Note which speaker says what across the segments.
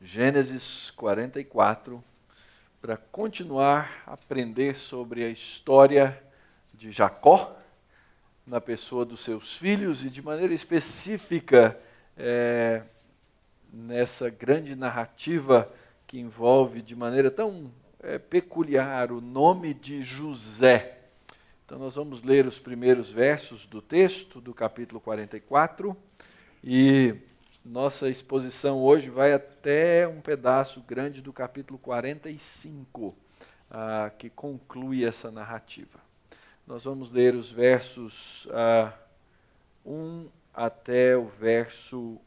Speaker 1: Gênesis 44, para continuar a aprender sobre a história de Jacó, na pessoa dos seus filhos e de maneira específica nessa grande narrativa que envolve de maneira tão peculiar o nome de José. Então nós vamos ler os primeiros versos do texto do capítulo 44 e nossa exposição hoje vai até um pedaço grande do capítulo 45, que conclui essa narrativa. Nós vamos ler os versos 1 até o verso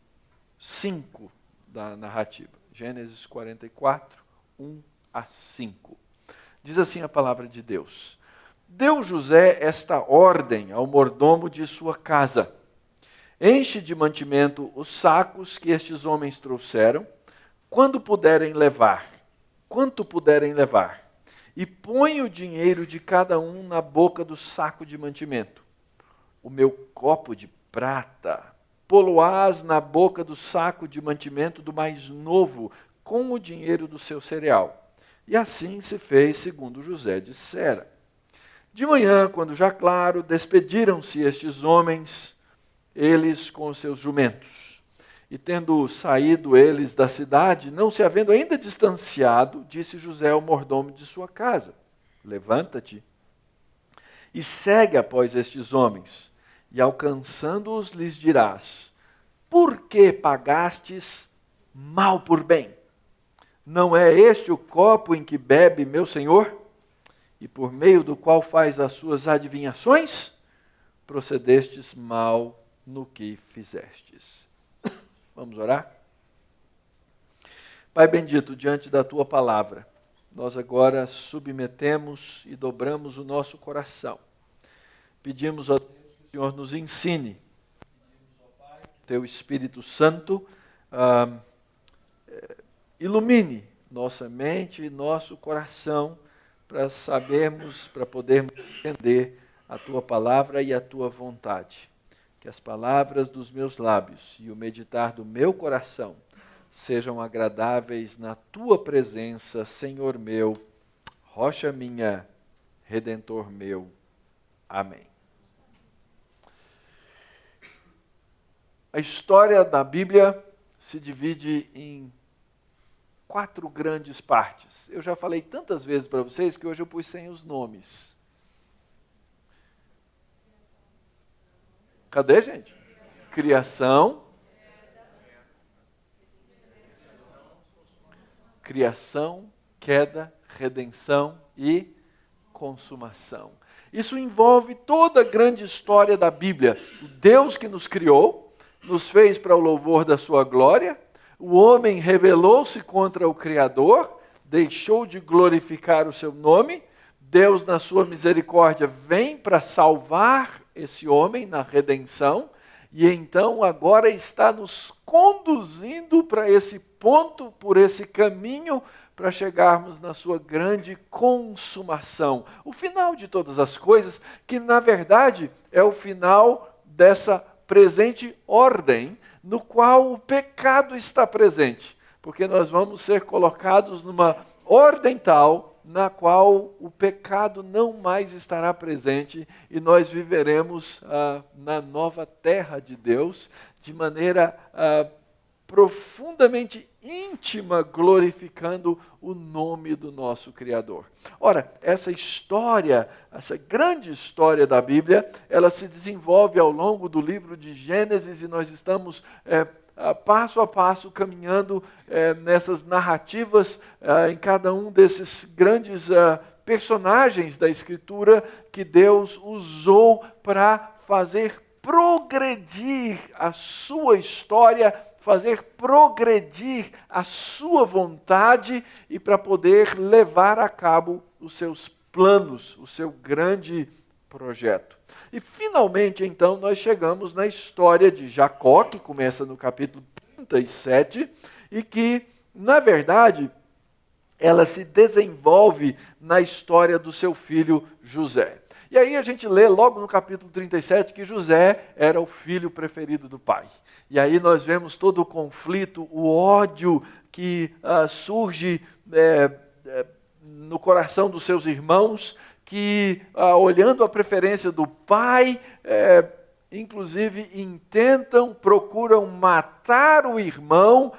Speaker 1: 5 da narrativa. Gênesis 44, 1 a 5. Diz assim a palavra de Deus: Deu José esta ordem ao mordomo de sua casa: Enche de mantimento os sacos que estes homens trouxeram, quanto puderem levar, e põe o dinheiro de cada um na boca do saco de mantimento. O meu copo de prata, pô-lo-ás na boca do saco de mantimento do mais novo, com o dinheiro do seu cereal. E assim se fez, segundo José dissera. De manhã, quando já claro, despediram-se estes homens, eles com os seus jumentos. E tendo saído eles da cidade, não se havendo ainda distanciado, disse José ao mordomo de sua casa: Levanta-te e segue após estes homens, e alcançando-os lhes dirás: Por que pagastes mal por bem? Não é este o copo em que bebe meu senhor, e por meio do qual faz as suas adivinhações? Procedestes mal no que fizestes. Vamos orar? Pai bendito, diante da Tua palavra, nós agora submetemos e dobramos o nosso coração. Pedimos a Deus que o Senhor nos ensine. Pedimos ao Pai que Teu Espírito Santo ilumine nossa mente e nosso coração para sabermos, para podermos entender a Tua palavra e a Tua vontade. Que as palavras dos meus lábios e o meditar do meu coração sejam agradáveis na Tua presença, Senhor meu, rocha minha, Redentor meu. Amém. A história da Bíblia se divide em 4 grandes partes. Eu já falei tantas vezes para vocês que hoje eu pus sem os nomes. Cadê, gente? Criação, queda, redenção e consumação. Isso envolve toda a grande história da Bíblia. O Deus que nos criou, nos fez para o louvor da sua glória. O homem rebelou-se contra o Criador, deixou de glorificar o seu nome. Deus, na sua misericórdia, vem para salvar esse homem na redenção, e então agora está nos conduzindo para esse ponto, por esse caminho, para chegarmos na sua grande consumação. O final de todas as coisas, que na verdade é o final dessa presente ordem, no qual o pecado está presente, porque nós vamos ser colocados numa ordem tal, na qual o pecado não mais estará presente e nós viveremos na nova terra de Deus, de maneira profundamente íntima, glorificando o nome do nosso Criador. Ora, essa história, essa grande história da Bíblia, ela se desenvolve ao longo do livro de Gênesis e nós estamos passo a passo, caminhando nessas narrativas, em cada um desses grandes personagens da Escritura que Deus usou para fazer progredir a sua história, fazer progredir a sua vontade e para poder levar a cabo os seus planos, o seu grande projeto. E finalmente, então, nós chegamos na história de Jacó, que começa no capítulo 37, e que, na verdade, ela se desenvolve na história do seu filho José. E aí a gente lê logo no capítulo 37 que José era o filho preferido do pai. E aí nós vemos todo o conflito, o ódio que surge no coração dos seus irmãos, que olhando a preferência do pai, inclusive procuram matar o irmão,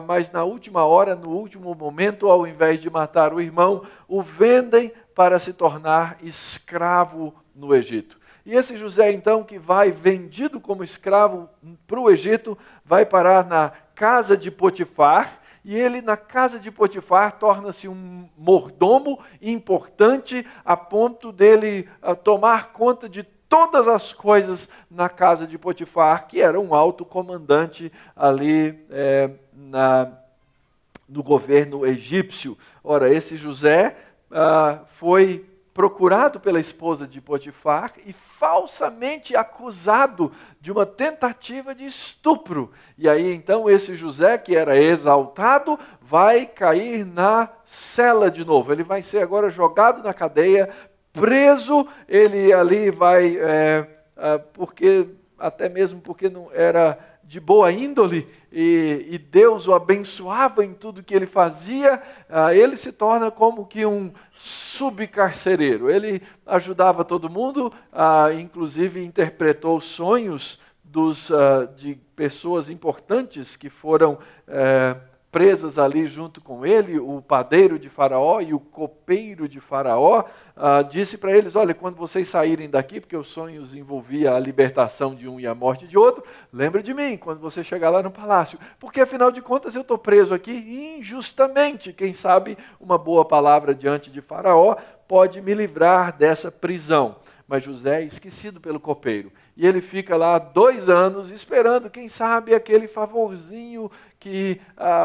Speaker 1: mas na última hora, no último momento, ao invés de matar o irmão, o vendem para se tornar escravo no Egito. E esse José, então, que vai vendido como escravo para o Egito, vai parar na casa de Potifar, e ele, na casa de Potifar, torna-se um mordomo importante, a ponto dele tomar conta de todas as coisas na casa de Potifar, que era um alto comandante ali no governo egípcio. Ora, esse José foi procurado pela esposa de Potifar e falsamente acusado de uma tentativa de estupro. E aí então esse José, que era exaltado, vai cair na cela de novo. Ele vai ser agora jogado na cadeia, preso. Ele ali vai, até mesmo porque não era de boa índole, e Deus o abençoava em tudo que ele fazia, ele se torna como que um subcarcereiro. Ele ajudava todo mundo, inclusive interpretou sonhos de pessoas importantes que foram presas ali junto com ele, o padeiro de Faraó e o copeiro de Faraó, disse para eles: olha, quando vocês saírem daqui, porque os sonhos envolvia a libertação de um e a morte de outro, lembre de mim quando você chegar lá no palácio, porque afinal de contas eu estou preso aqui injustamente. Quem sabe uma boa palavra diante de Faraó pode me livrar dessa prisão. Mas José é esquecido pelo copeiro. E ele fica lá 2 anos esperando, quem sabe, aquele favorzinho que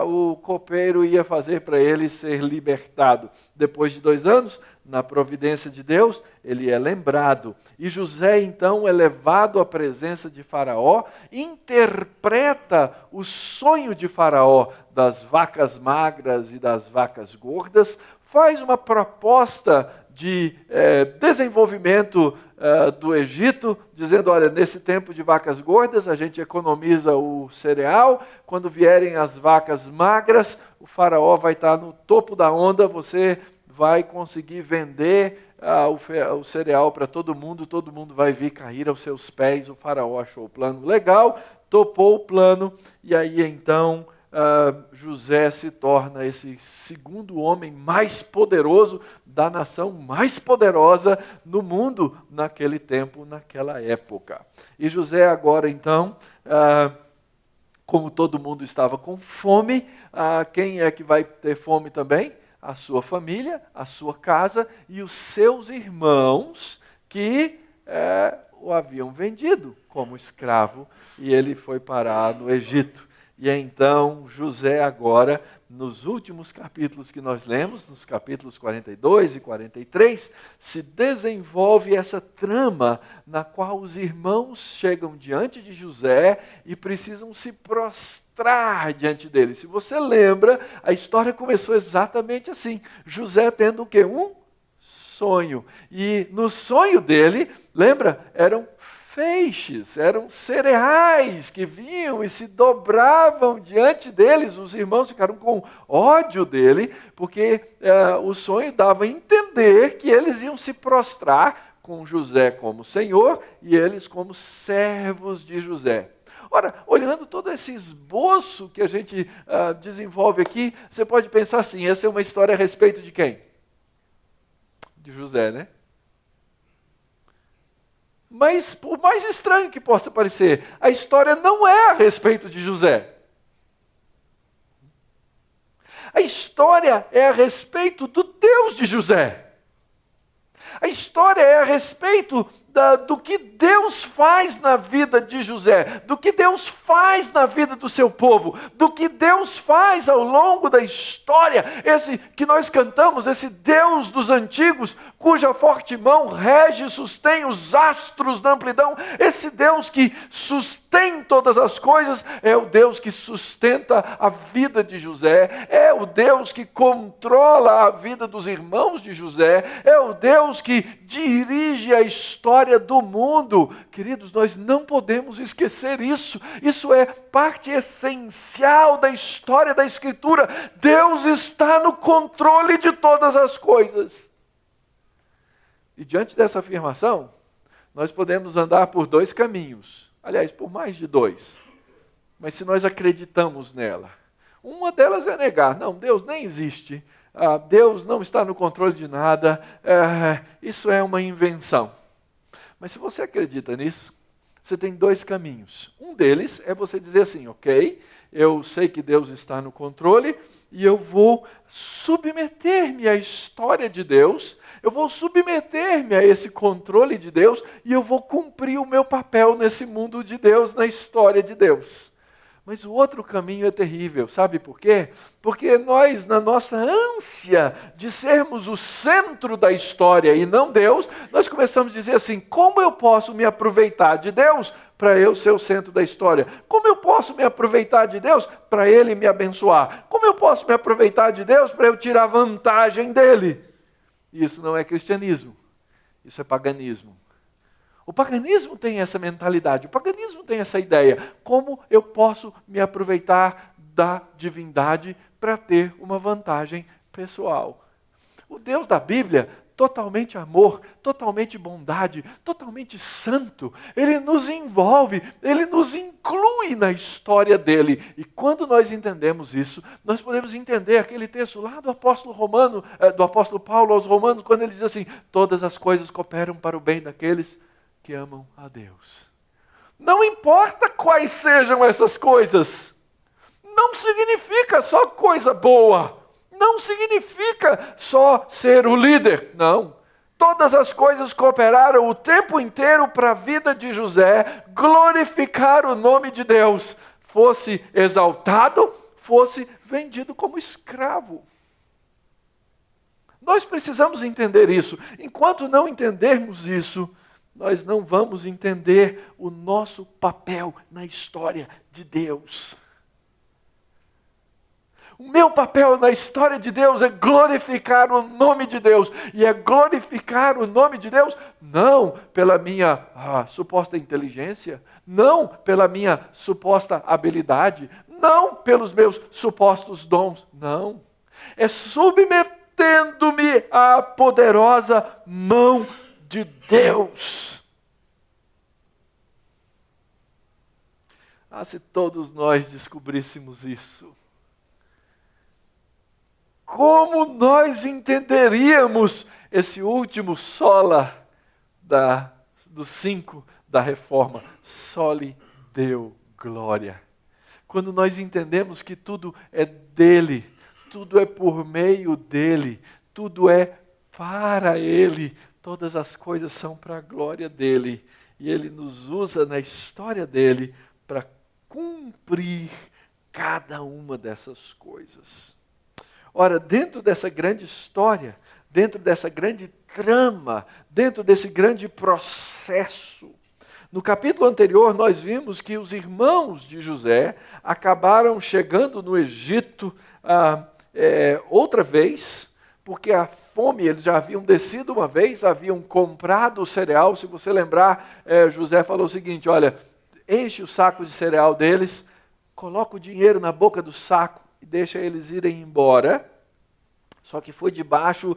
Speaker 1: o copeiro ia fazer para ele ser libertado. Depois de 2 anos, na providência de Deus, ele é lembrado. E José, então, é levado à presença de Faraó, interpreta o sonho de Faraó das vacas magras e das vacas gordas, faz uma proposta de desenvolvimento do Egito, dizendo: olha, nesse tempo de vacas gordas, a gente economiza o cereal, quando vierem as vacas magras, o faraó vai estar no topo da onda, você vai conseguir vender o cereal para todo mundo vai vir cair aos seus pés. O faraó achou o plano legal, topou o plano, e aí então José se torna esse segundo homem mais poderoso da nação mais poderosa no mundo naquele tempo, naquela época. E José agora então, como todo mundo estava com fome, quem é que vai ter fome também? A sua família, a sua casa e os seus irmãos que o haviam vendido como escravo, e ele foi parar no Egito. E então José agora, nos últimos capítulos que nós lemos, nos capítulos 42 e 43, se desenvolve essa trama na qual os irmãos chegam diante de José e precisam se prostrar diante dele. Se você lembra, a história começou exatamente assim. José tendo o quê? Um sonho. E no sonho dele, lembra? Eram feixes, eram cereais que vinham e se dobravam diante deles. Os irmãos ficaram com ódio dele, porque o sonho dava a entender que eles iam se prostrar com José como senhor e eles como servos de José. Ora, olhando todo esse esboço que a gente desenvolve aqui, você pode pensar assim: essa é uma história a respeito de quem? De José, né? Mas, por mais estranho que possa parecer, a história não é a respeito de José. A história é a respeito do Deus de José. A história é a respeito do que Deus faz na vida de José, do que Deus faz na vida do seu povo, do que Deus faz ao longo da história, esse que nós cantamos, esse Deus dos antigos, cuja forte mão rege e sustém os astros da amplidão, esse Deus que sustém todas as coisas, é o Deus que sustenta a vida de José, é o Deus que controla a vida dos irmãos de José, é o Deus que dirige a história do mundo. Queridos, nós não podemos esquecer isso. Isso é parte essencial da história da Escritura. Deus está no controle de todas as coisas. E diante dessa afirmação, nós podemos andar por dois caminhos. Aliás, por mais de dois. Mas se nós acreditamos nela, uma delas é negar. Não, Deus nem existe. Deus não está no controle de nada. Isso é uma invenção. Mas se você acredita nisso, você tem dois caminhos. Um deles é você dizer assim, ok, eu sei que Deus está no controle e eu vou submeter-me à história de Deus, eu vou submeter-me a esse controle de Deus e eu vou cumprir o meu papel nesse mundo de Deus, na história de Deus. Mas o outro caminho é terrível, sabe por quê? Porque nós, na nossa ânsia de sermos o centro da história e não Deus, nós começamos a dizer assim, como eu posso me aproveitar de Deus para eu ser o centro da história? Como eu posso me aproveitar de Deus para Ele me abençoar? Como eu posso me aproveitar de Deus para eu tirar vantagem dEle? Isso não é cristianismo, isso é paganismo. O paganismo tem essa mentalidade, o paganismo tem essa ideia. Como eu posso me aproveitar da divindade para ter uma vantagem pessoal? O Deus da Bíblia, totalmente amor, totalmente bondade, totalmente santo, Ele nos envolve, Ele nos inclui na história dEle. E quando nós entendemos isso, nós podemos entender aquele texto lá do apóstolo Paulo aos Romanos, quando ele diz assim, todas as coisas cooperam para o bem daqueles que amam a Deus. Não importa quais sejam essas coisas, não significa só coisa boa, não significa só ser o líder, não. Todas as coisas cooperaram o tempo inteiro para a vida de José glorificar o nome de Deus, fosse exaltado, fosse vendido como escravo. Nós precisamos entender isso. Enquanto não entendermos isso, nós não vamos entender o nosso papel na história de Deus. O meu papel na história de Deus é glorificar o nome de Deus. E é glorificar o nome de Deus não pela minha suposta inteligência, não pela minha suposta habilidade, não pelos meus supostos dons, não. É submetendo-me à poderosa mão de Deus. Se todos nós descobríssemos isso, como nós entenderíamos esse último sola dos 5 da reforma? Soli Deo glória. Quando nós entendemos que tudo é dele, tudo é por meio dele, tudo é para ele, todas as coisas são para a glória dele. E ele nos usa na história dele para cumprir cada uma dessas coisas. Ora, dentro dessa grande história, dentro dessa grande trama, dentro desse grande processo, no capítulo anterior nós vimos que os irmãos de José acabaram chegando no Egito outra vez, porque a fome, eles já haviam descido uma vez, haviam comprado o cereal. Se você lembrar, José falou o seguinte, olha, enche o saco de cereal deles, coloca o dinheiro na boca do saco e deixa eles irem embora. Só que foi debaixo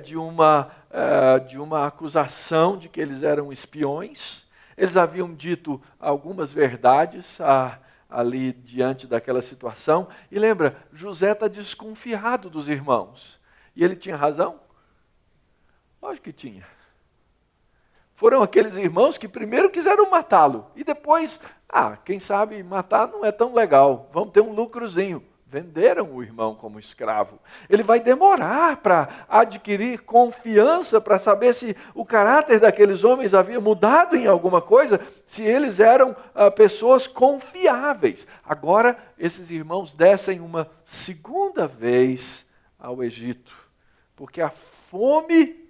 Speaker 1: de uma acusação de que eles eram espiões. Eles haviam dito algumas verdades ali diante daquela situação. E lembra, José está desconfiado dos irmãos. E ele tinha razão? Lógico que tinha. Foram aqueles irmãos que primeiro quiseram matá-lo. E depois, quem sabe matar não é tão legal. Vamos ter um lucrozinho. venderam o irmão como escravo. Ele vai demorar para adquirir confiança, para saber se o caráter daqueles homens havia mudado em alguma coisa, se eles eram pessoas confiáveis. Agora, esses irmãos descem uma segunda vez ao Egito, porque a fome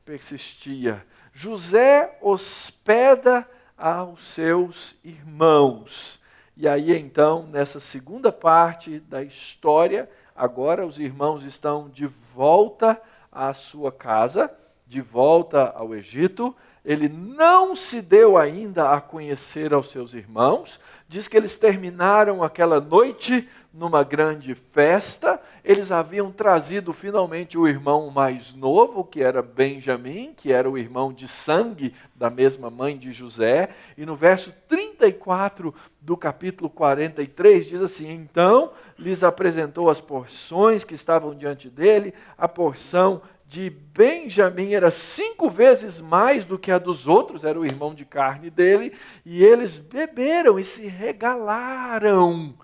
Speaker 1: persistia. José hospeda aos seus irmãos. E aí então, nessa segunda parte da história, agora os irmãos estão de volta à sua casa, de volta ao Egito. Ele não se deu ainda a conhecer aos seus irmãos. Diz que eles terminaram aquela noite numa grande festa. Eles haviam trazido finalmente o irmão mais novo, que era Benjamim, que era o irmão de sangue da mesma mãe de José. E no verso 34 do capítulo 43 diz assim: então lhes apresentou as porções que estavam diante dele. A porção de Benjamim era 5 vezes mais do que a dos outros, era o irmão de carne dele, e eles beberam e se regalaram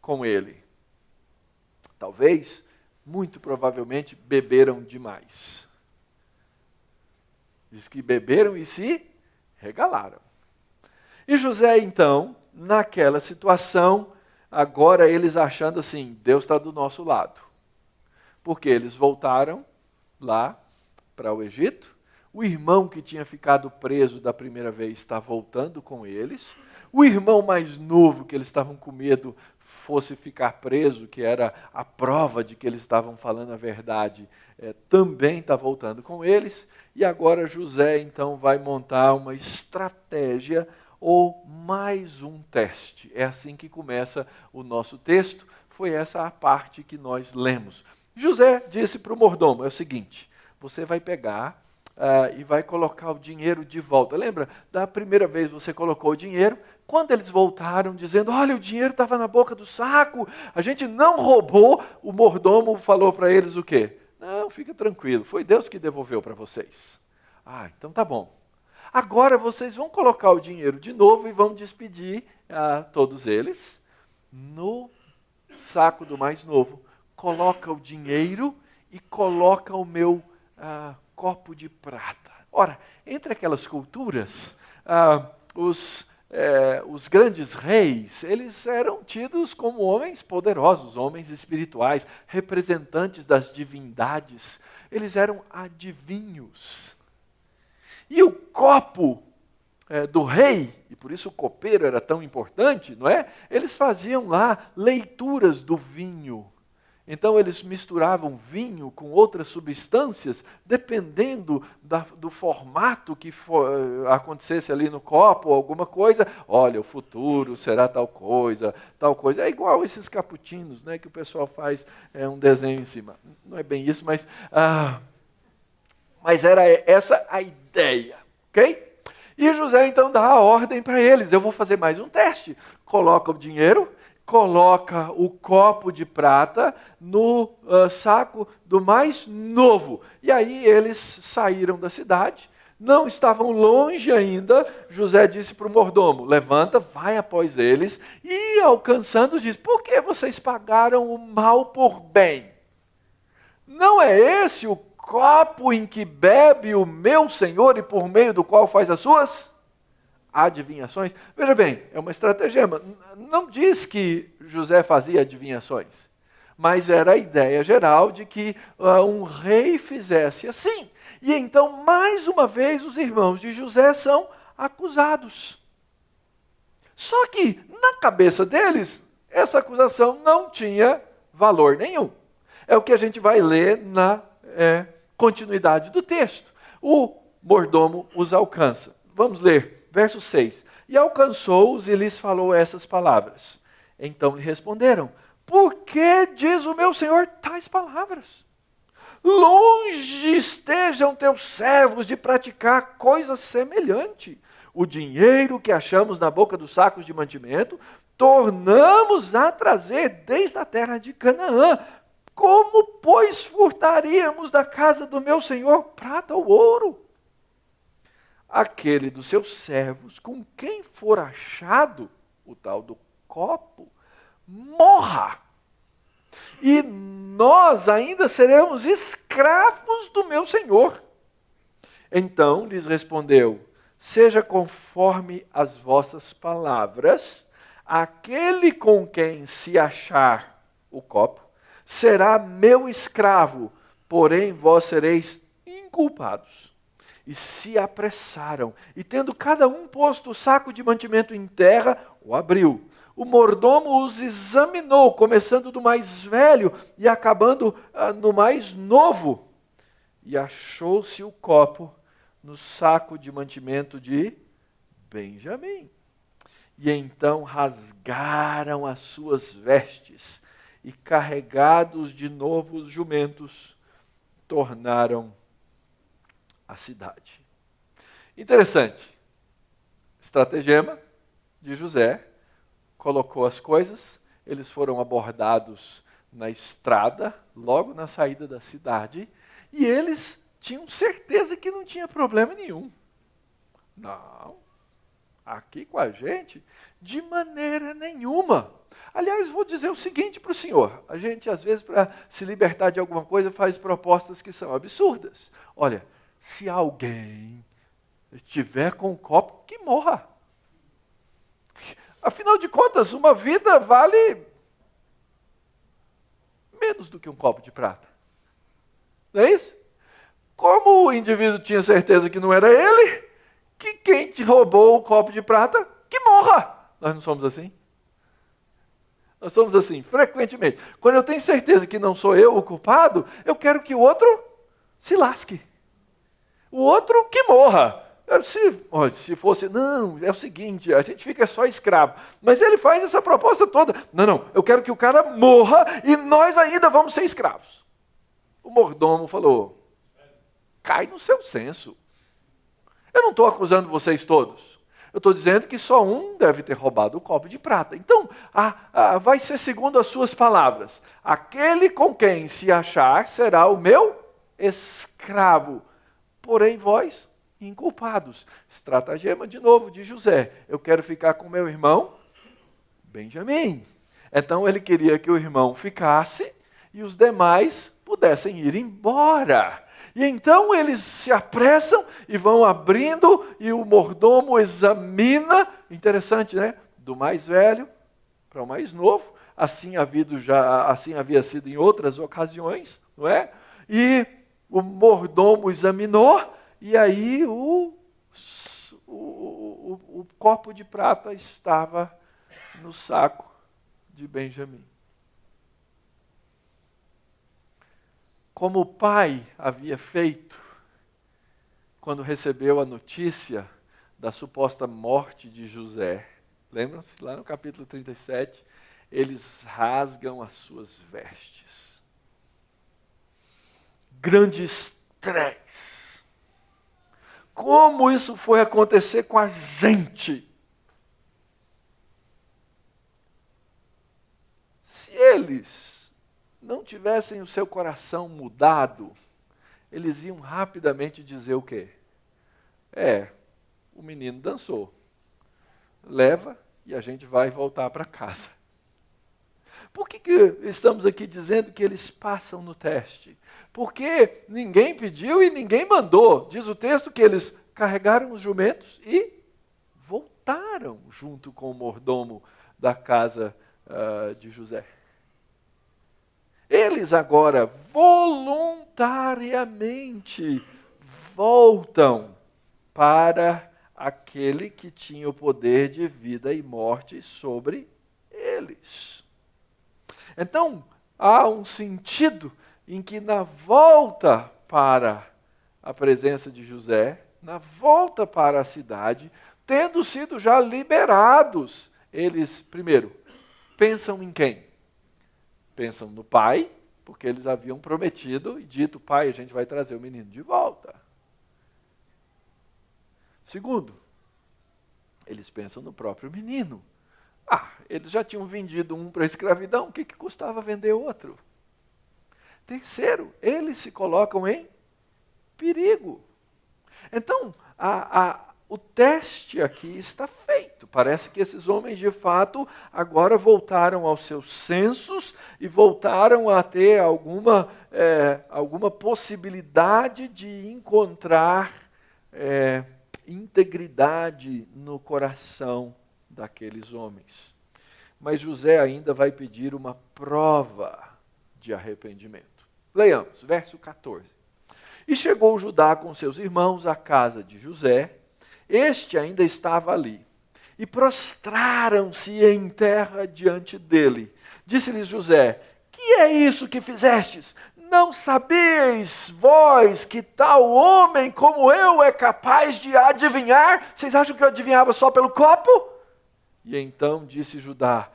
Speaker 1: com ele. Talvez, muito provavelmente, beberam demais. Diz que beberam e se regalaram. E José, então, naquela situação, agora eles achando assim, Deus está do nosso lado. Porque eles voltaram lá para o Egito, o irmão que tinha ficado preso da primeira vez está voltando com eles, o irmão mais novo que eles estavam com medo fosse ficar preso, que era a prova de que eles estavam falando a verdade, também está voltando com eles, e agora José então vai montar uma estratégia ou mais um teste. É assim que começa o nosso texto, foi essa a parte que nós lemos. José disse para o mordomo, é o seguinte, você vai pegar e vai colocar o dinheiro de volta. Lembra, da primeira vez você colocou o dinheiro, quando eles voltaram dizendo, olha, o dinheiro estava na boca do saco, a gente não roubou, o mordomo falou para eles o quê? Não, fica tranquilo, foi Deus que devolveu para vocês. Ah, então tá bom. Agora vocês vão colocar o dinheiro de novo e vão despedir todos eles no saco do mais novo. Coloca o dinheiro e coloca o meu copo de prata. Ora, entre aquelas culturas, os grandes reis, eles eram tidos como homens poderosos, homens espirituais, representantes das divindades. Eles eram adivinhos. E o copo do rei, e por isso o copeiro era tão importante, não é? Eles faziam lá leituras do vinho. Então eles misturavam vinho com outras substâncias, dependendo do formato que acontecesse ali no copo, alguma coisa. Olha, o futuro será tal coisa, tal coisa. É igual esses cappuccinos, né, que o pessoal faz um desenho em cima. Não é bem isso, mas era essa a ideia, ok? E José então dá a ordem para eles, eu vou fazer mais um teste. Coloca o dinheiro, coloca o copo de prata no saco do mais novo. E aí eles saíram da cidade, não estavam longe ainda. José disse para o mordomo, levanta, vai após eles, e alcançando diz, por que vocês pagaram o mal por bem? Não é esse o copo em que bebe o meu Senhor e por meio do qual faz as suas adivinhações? Veja bem, é uma estratagema. Não diz que José fazia adivinhações, mas era a ideia geral de que um rei fizesse assim. E então, mais uma vez, os irmãos de José são acusados. Só que, na cabeça deles, essa acusação não tinha valor nenhum. É o que a gente vai ler na continuidade do texto. O mordomo os alcança. Vamos ler, verso 6. E alcançou-os e lhes falou essas palavras. Então lhe responderam, por que diz o meu senhor tais palavras? Longe estejam teus servos de praticar coisa semelhante. O dinheiro que achamos na boca dos sacos de mantimento, tornamos a trazer desde a terra de Canaã. Como, pois, furtaríamos da casa do meu senhor prata ou ouro? Aquele dos seus servos, com quem for achado o tal do copo, morra. e nós ainda seremos escravos do meu Senhor. Então lhes respondeu: seja conforme as vossas palavras, aquele com quem se achar o copo será meu escravo, porém vós sereis inculpados. E se apressaram, e tendo cada um posto o saco de mantimento em terra, o abriu. O mordomo os examinou, começando do mais velho e acabando no mais novo. E achou-se o copo no saco de mantimento de Benjamim. E então rasgaram as suas vestes, e carregados de novo os jumentos, tornaram a cidade. Interessante. Estratagema de José, colocou as coisas, eles foram abordados na estrada, logo na saída da cidade, e eles tinham certeza que não tinha problema nenhum. Não, aqui com a gente, de maneira nenhuma. Aliás, vou dizer o seguinte para o senhor, a gente às vezes para se libertar de alguma coisa faz propostas que são absurdas. Olha, se alguém estiver com um copo, que morra. Afinal de contas, uma vida vale menos do que um copo de prata. Não é isso? Como o indivíduo tinha certeza que não era ele, que quem te roubou o copo de prata, que morra. Nós não somos assim? Nós somos assim, frequentemente. Quando eu tenho certeza que não sou eu o culpado, eu quero que o outro se lasque. O outro que morra. Se fosse, não, é o seguinte, a gente fica só escravo. Mas ele faz essa proposta toda. Não, eu quero que o cara morra e nós ainda vamos ser escravos. O mordomo falou, cai no seu senso. Eu não estou acusando vocês todos. Eu estou dizendo que só um deve ter roubado o copo de prata. Então, vai ser segundo as suas palavras. Aquele com quem se achar será o meu escravo. Porém, vós, inculpados. Estratagema de novo de José. Eu quero ficar com meu irmão Benjamim. Então, ele queria que o irmão ficasse e os demais pudessem ir embora. E então eles se apressam e vão abrindo, e o mordomo examina, interessante, né? Do mais velho para o mais novo, assim havia sido em outras ocasiões, não é? E o mordomo examinou, e aí o copo de prata estava no saco de Benjamim. Como o pai havia feito quando recebeu a notícia da suposta morte de José. Lembram-se? Lá no capítulo 37, eles rasgam as suas vestes. Grande estresse. Como isso foi acontecer com a gente? Se eles não tivessem o seu coração mudado, eles iam rapidamente dizer o quê? O menino dançou. Leva e a gente vai voltar para casa. Por que estamos aqui dizendo que eles passam no teste? Porque ninguém pediu e ninguém mandou. Diz o texto que eles carregaram os jumentos e voltaram junto com o mordomo da casa de José. Eles agora voluntariamente voltam para aquele que tinha o poder de vida e morte sobre eles. Então, há um sentido em que na volta para a presença de José, na volta para a cidade, tendo sido já liberados, eles, primeiro, pensam em quem? Pensam no pai, porque eles haviam prometido e dito, pai, a gente vai trazer o menino de volta. Segundo, eles pensam no próprio menino. Eles já tinham vendido um para a escravidão, o que custava vender outro? Terceiro, eles se colocam em perigo. Então, o teste aqui está feito. Parece que esses homens, de fato, agora voltaram aos seus sensos e voltaram a ter alguma possibilidade de encontrar integridade no coração daqueles homens. Mas José ainda vai pedir uma prova de arrependimento. Leiamos, verso 14. E chegou Judá com seus irmãos à casa de José, este ainda estava ali, e prostraram-se em terra diante dele. Disse-lhes José: que é isso que fizestes? Não sabeis vós que tal homem como eu é capaz de adivinhar? Vocês acham que eu adivinhava só pelo copo? E então disse Judá: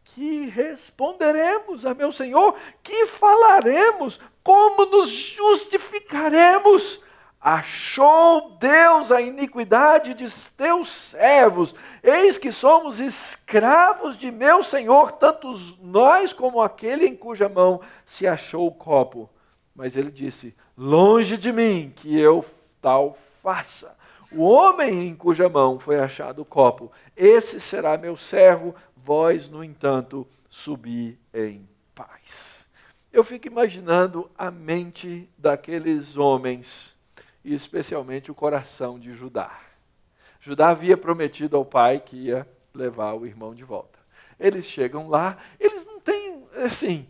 Speaker 1: que responderemos a meu senhor? Que falaremos? Como nos justificaremos? Achou Deus a iniquidade de teus servos. Eis que somos escravos de meu senhor, tanto nós como aquele em cuja mão se achou o copo. Mas ele disse: longe de mim que eu tal faça. O homem em cuja mão foi achado o copo, esse será meu servo, vós, no entanto, subi em paz. Eu fico imaginando a mente daqueles homens, e especialmente o coração de Judá. Judá havia prometido ao pai que ia levar o irmão de volta. Eles chegam lá, eles não têm, assim,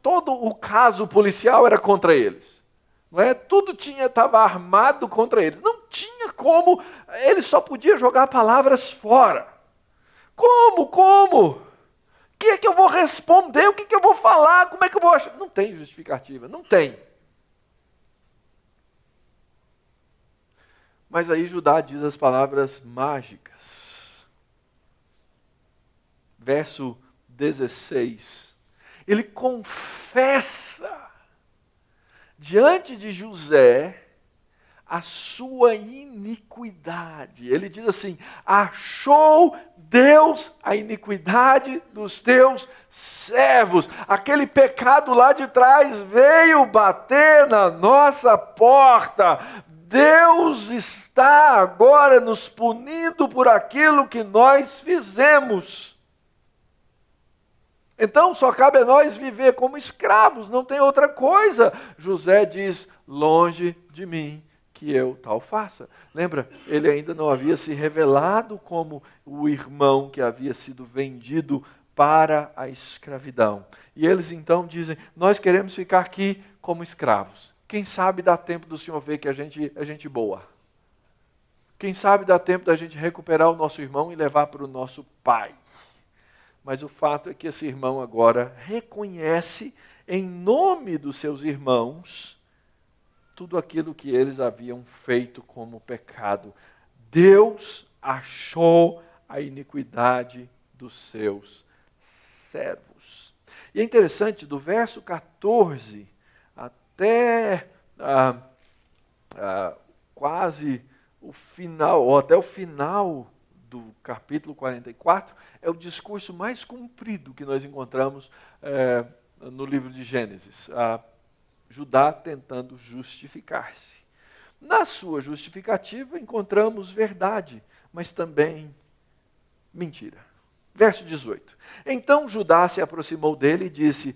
Speaker 1: todo o caso policial era contra eles. Não é? Tudo estava armado contra eles. Não tinha como, ele só podia jogar palavras fora. Como? O que é que eu vou responder? O que é que eu vou falar? Como é que eu vou achar? Não tem justificativa, não tem. Mas aí Judá diz as palavras mágicas. Verso 16. Ele confessa diante de José a sua iniquidade. Ele diz assim: achou Deus a iniquidade dos teus servos. Aquele pecado lá de trás veio bater na nossa porta. Deus está agora nos punindo por aquilo que nós fizemos. Então só cabe a nós viver como escravos, não tem outra coisa. José diz: longe de mim que eu tal faça. Lembra, ele ainda não havia se revelado como o irmão que havia sido vendido para a escravidão. E eles então dizem: nós queremos ficar aqui como escravos. Quem sabe dá tempo do Senhor ver que a gente boa. Quem sabe dá tempo da gente recuperar o nosso irmão e levar para o nosso pai. Mas o fato é que esse irmão agora reconhece, em nome dos seus irmãos, tudo aquilo que eles haviam feito como pecado. Deus achou a iniquidade dos seus servos. E é interessante, do verso 14 até quase o final, ou até o final do capítulo 44, é o discurso mais comprido que nós encontramos no livro de Gênesis. Judá tentando justificar-se. Na sua justificativa encontramos verdade, mas também mentira. Verso 18. Então Judá se aproximou dele e disse: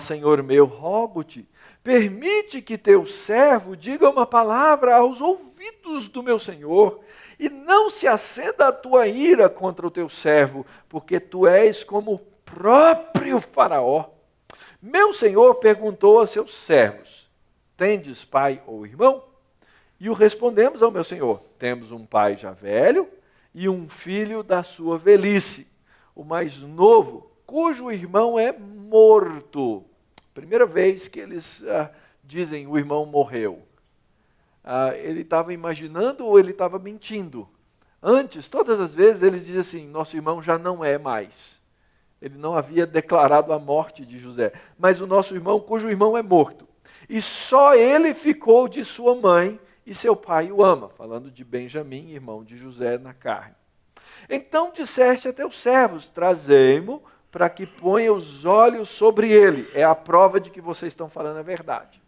Speaker 1: Senhor meu, rogo-te, permite que teu servo diga uma palavra aos ouvidos do meu senhor, e não se acenda a tua ira contra o teu servo, porque tu és como o próprio Faraó. Meu senhor perguntou a seus servos: tendes pai ou irmão? E o respondemos ao meu senhor: temos um pai já velho e um filho da sua velhice, o mais novo, cujo irmão é morto. Primeira vez que eles dizem o irmão morreu. Ele estava imaginando ou ele estava mentindo? Antes, todas as vezes, eles dizem assim: nosso irmão já não é mais. Ele não havia declarado a morte de José. Mas o nosso irmão, cujo irmão é morto. E só ele ficou de sua mãe, e seu pai o ama. Falando de Benjamim, irmão de José na carne. Então disseste a teus servos: trazei-mo para que ponha os olhos sobre ele. É a prova de que vocês estão falando a verdade.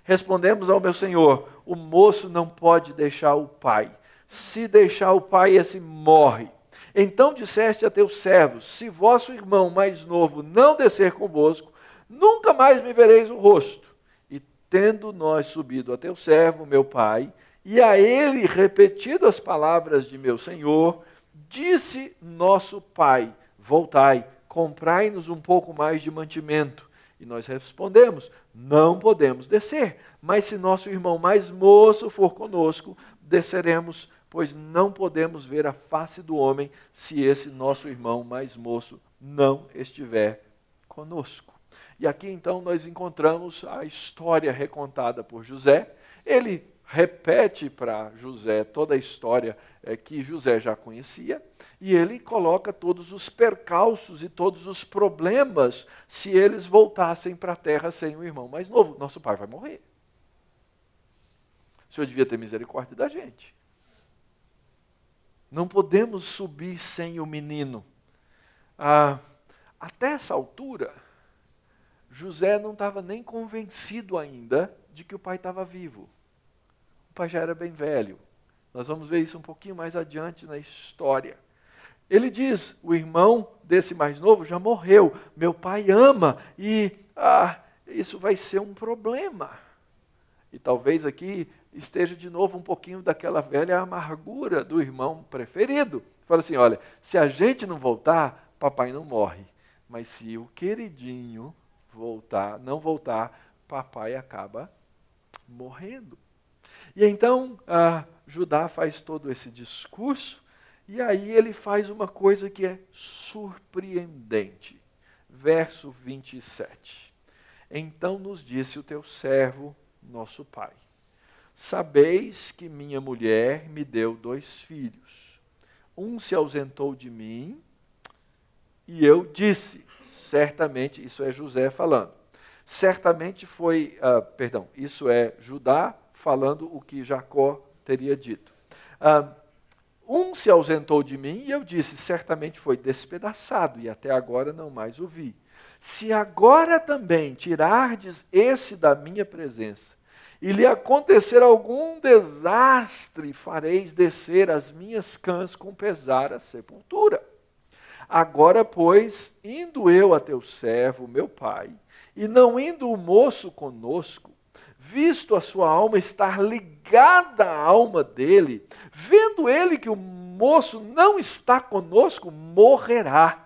Speaker 1: Respondemos ao meu senhor: o moço não pode deixar o pai. Se deixar o pai, esse morre. Então disseste a teus servos: se vosso irmão mais novo não descer convosco, nunca mais me vereis o rosto. E tendo nós subido a teu servo, meu pai, e a ele repetido as palavras de meu senhor, disse nosso pai: voltai, comprai-nos um pouco mais de mantimento. E nós respondemos: não podemos descer, mas se nosso irmão mais moço for conosco, desceremos, pois não podemos ver a face do homem se esse nosso irmão mais moço não estiver conosco. E aqui então nós encontramos a história recontada por José. Ele repete para José toda a história que José já conhecia, e ele coloca todos os percalços e todos os problemas se eles voltassem para a terra sem o irmão mais novo. Nosso pai vai morrer. O Senhor devia ter misericórdia da gente. Não podemos subir sem o menino. Até essa altura, José não estava nem convencido ainda de que o pai estava vivo. O pai já era bem velho. Nós vamos ver isso um pouquinho mais adiante na história. Ele diz: o irmão desse mais novo já morreu, meu pai ama e isso vai ser um problema. E talvez aqui esteja de novo um pouquinho daquela velha amargura do irmão preferido. Fala assim: olha, se a gente não voltar, papai não morre. Mas se o queridinho não voltar, papai acaba morrendo. E então Judá faz todo esse discurso, e aí ele faz uma coisa que é surpreendente. Verso 27. Então nos disse o teu servo, nosso pai: sabeis que minha mulher me deu 2 filhos. Um se ausentou de mim, e eu disse, certamente, isso é José falando, certamente foi, isso é Judá falando o que Jacó teria dito. Um se ausentou de mim, e eu disse, certamente foi despedaçado, e até agora não mais o vi. Se agora também tirardes esse da minha presença, e lhe acontecer algum desastre, fareis descer as minhas cãs com pesar à sepultura. Agora, pois, indo eu a teu servo, meu pai, e não indo o moço conosco, visto a sua alma estar ligada à alma dele, vendo ele que o moço não está conosco, morrerá.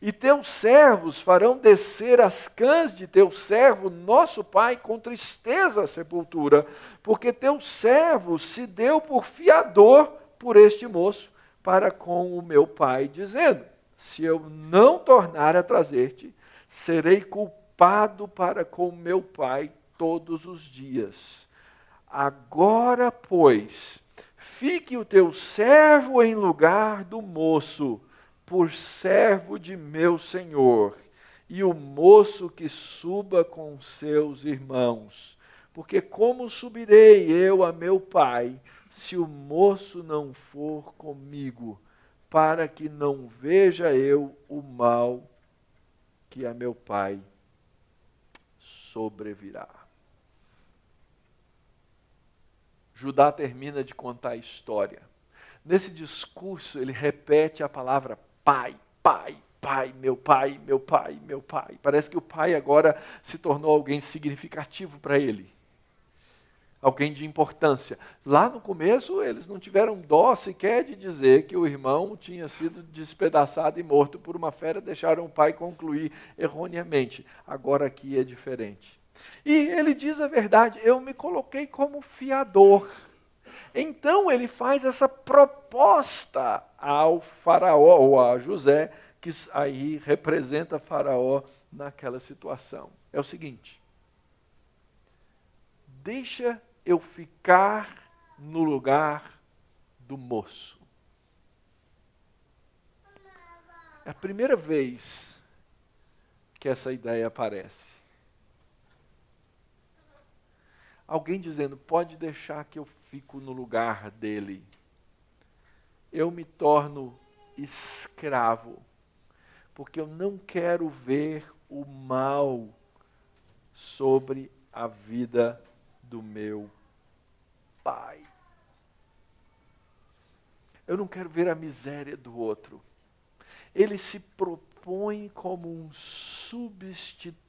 Speaker 1: E teus servos farão descer as cãs de teu servo, nosso pai, com tristeza à sepultura, porque teu servo se deu por fiador por este moço para com o meu pai, dizendo: se eu não tornar a trazer-te, serei culpado para com meu pai todos os dias. Agora, pois, fique o teu servo em lugar do moço, por servo de meu senhor, e o moço que suba com seus irmãos. Porque como subirei eu a meu pai, se o moço não for comigo, para que não veja eu o mal que a meu pai sobrevirá. Judá termina de contar a história. Nesse discurso, ele repete a palavra pai, pai, pai, meu pai, meu pai, meu pai. Parece que o pai agora se tornou alguém significativo para ele. Alguém de importância. Lá no começo, eles não tiveram dó sequer de dizer que o irmão tinha sido despedaçado e morto por uma fera, deixaram o pai concluir erroneamente. Agora aqui é diferente. E ele diz a verdade: eu me coloquei como fiador. Então ele faz essa proposta ao faraó, ou a José, que aí representa faraó naquela situação. É o seguinte: deixa eu ficar no lugar do moço. É a primeira vez que essa ideia aparece. Alguém dizendo: pode deixar que eu fico no lugar dele. Eu me torno escravo, porque eu não quero ver o mal sobre a vida do meu pai. Eu não quero ver a miséria do outro. ele se propõe como um substituto.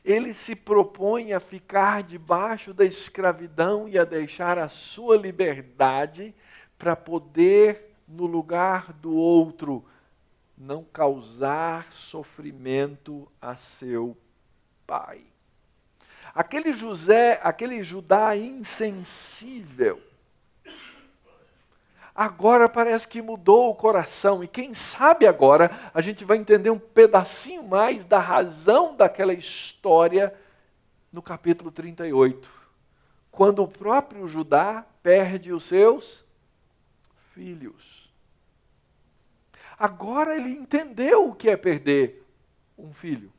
Speaker 1: Ele se propõe a ficar debaixo da escravidão e a deixar a sua liberdade para poder, no lugar do outro, não causar sofrimento a seu pai. Aquele Judá insensível, agora parece que mudou o coração. E quem sabe agora a gente vai entender um pedacinho mais da razão daquela história no capítulo 38. Quando o próprio Judá perde os seus filhos. Agora ele entendeu o que é perder um filho.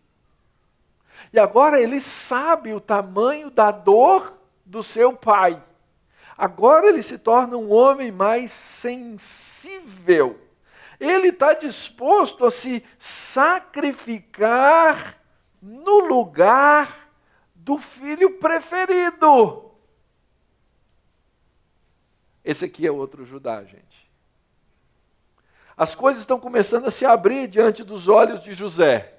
Speaker 1: E agora ele sabe o tamanho da dor do seu pai. Agora ele se torna um homem mais sensível. Ele está disposto a se sacrificar no lugar do filho preferido. Esse aqui é outro Judá, gente. As coisas estão começando a se abrir diante dos olhos de José.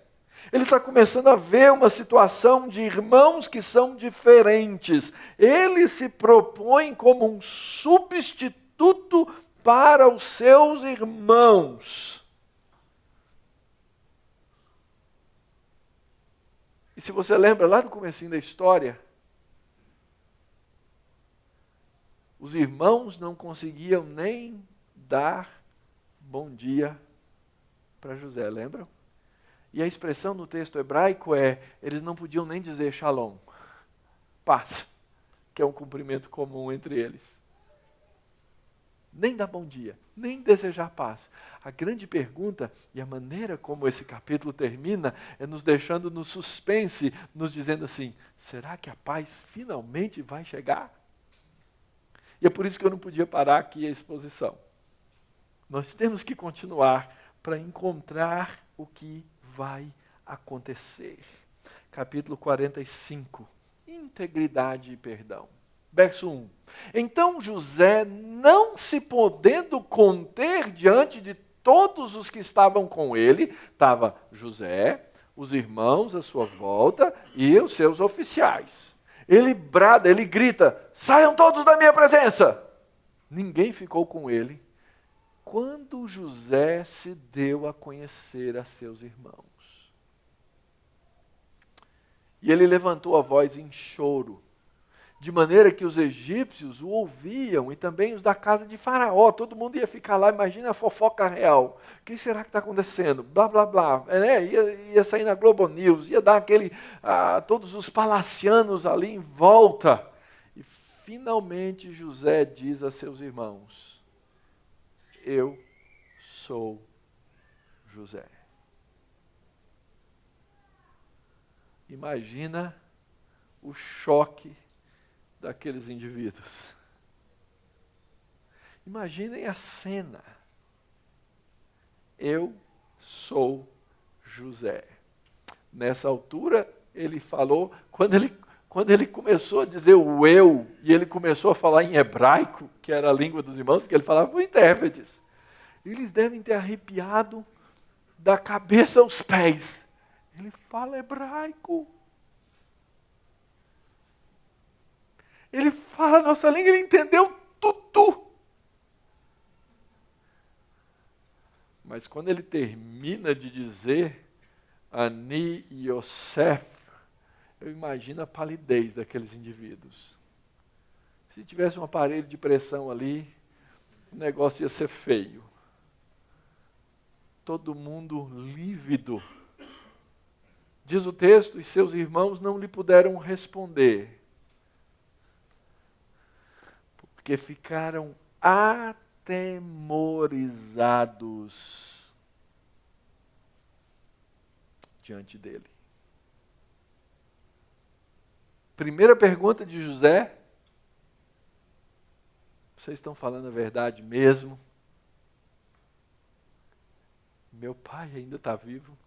Speaker 1: Ele está começando a ver uma situação de irmãos que são diferentes. Ele se propõe como um substituto para os seus irmãos. E se você lembra lá no comecinho da história, os irmãos não conseguiam nem dar bom dia para José, lembram? E a expressão no texto hebraico é, eles não podiam nem dizer shalom, paz, que é um cumprimento comum entre eles. Nem dar bom dia, nem desejar paz. A grande pergunta, e a maneira como esse capítulo termina, é nos deixando no suspense, nos dizendo assim, será que a paz finalmente vai chegar? E é por isso que eu não podia parar aqui a exposição. Nós temos que continuar para encontrar o que vai acontecer. Capítulo 45, integridade e perdão. Verso 1. Então José, não se podendo conter diante de todos os que estavam com ele, estava José, os irmãos à sua volta e os seus oficiais. Ele brada, ele grita, saiam todos da minha presença. Ninguém ficou com ele. Quando José se deu a conhecer a seus irmãos. E ele levantou a voz em choro, de maneira que os egípcios o ouviam, e também os da casa de Faraó. Todo mundo ia ficar lá, imagina a fofoca real. O que será que está acontecendo? Blá, blá, blá. Ia sair na Globo News, ia dar todos os palacianos ali em volta. E finalmente José diz a seus irmãos, eu sou José. Imagina o choque daqueles indivíduos. Imaginem a cena. Eu sou José. Nessa altura, ele falou, quando ele começou a dizer o eu, e ele começou a falar em hebraico, que era a língua dos irmãos, porque ele falava com intérpretes, eles devem ter arrepiado da cabeça aos pés. Ele fala hebraico. Ele fala a nossa língua, ele entendeu tudo. Mas quando ele termina de dizer Ani Yosef, eu imagino a palidez daqueles indivíduos. Se tivesse um aparelho de pressão ali, o negócio ia ser feio. Todo mundo lívido. Diz o texto, e seus irmãos não lhe puderam responder, porque ficaram atemorizados diante dele. Primeira pergunta de José, vocês estão falando a verdade mesmo? Meu pai ainda está vivo?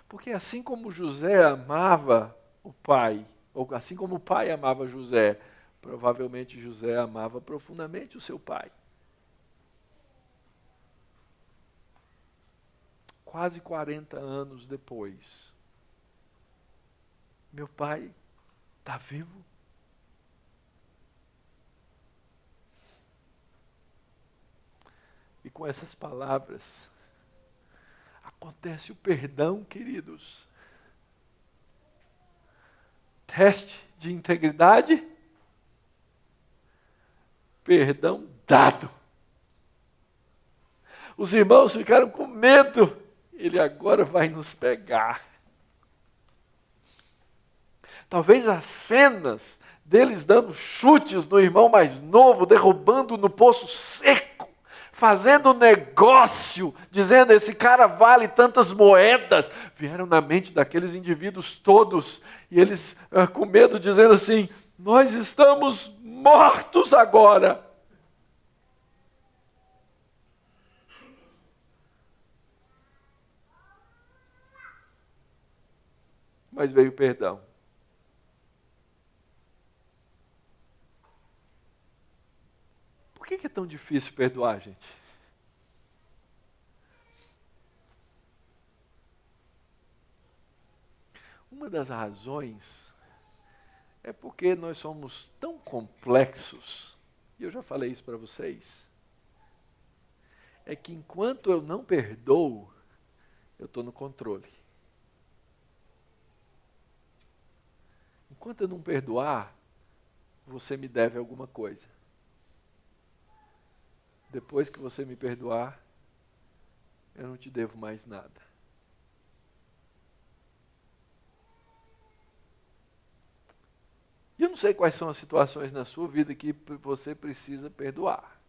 Speaker 1: Porque assim como José amava o pai, ou assim como o pai amava José, provavelmente José amava profundamente o seu pai. quase 40 anos depois, meu pai está vivo? E com essas palavras, acontece o perdão, queridos. Teste de integridade, perdão dado. Os irmãos ficaram com medo, ele agora vai nos pegar. Talvez as cenas deles dando chutes no irmão mais novo, derrubando no poço seco, fazendo negócio, dizendo esse cara vale tantas moedas, vieram na mente daqueles indivíduos todos, e eles com medo dizendo assim, nós estamos mortos agora. Mas veio o perdão. Por que é tão difícil perdoar, gente? Uma das razões é porque nós somos tão complexos, e eu já falei isso para vocês, é que enquanto eu não perdoo, eu estou no controle. Enquanto eu não perdoar, você me deve alguma coisa. Depois que você me perdoar, eu não te devo mais nada. E eu não sei quais são as situações na sua vida que você precisa perdoar.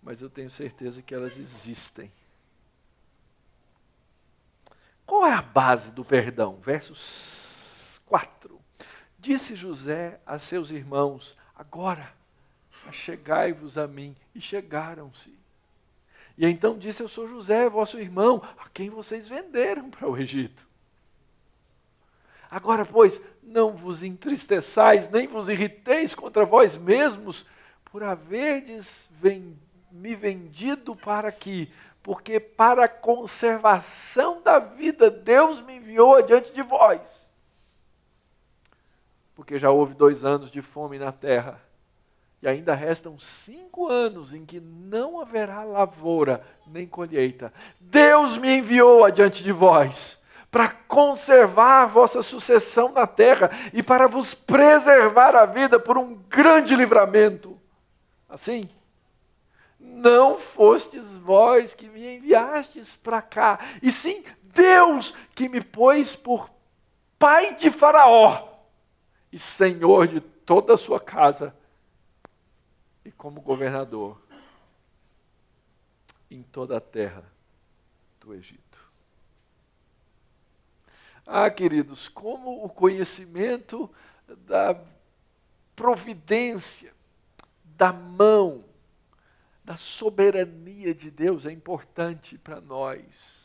Speaker 1: Mas eu tenho certeza que elas existem. Qual é a base do perdão? Versos 4. Disse José a seus irmãos, agora, achegai-vos a mim. E chegaram-se. E então disse, eu sou José, vosso irmão, a quem vocês venderam para o Egito. Agora, pois, não vos entristeçais, nem vos irriteis contra vós mesmos, por haverdes me vendido para aqui, porque para a conservação da vida Deus me enviou adiante de vós. Porque já houve 2 anos de fome na terra, e ainda restam 5 anos em que não haverá lavoura nem colheita. Deus me enviou adiante de vós, para conservar a vossa sucessão na terra, e para vos preservar a vida por um grande livramento. Assim, não fostes vós que me enviastes para cá, e sim Deus que me pôs por pai de Faraó, e senhor de toda a sua casa, e como governador em toda a terra do Egito. Ah, queridos, como o conhecimento da providência, da mão, da soberania de Deus é importante para nós.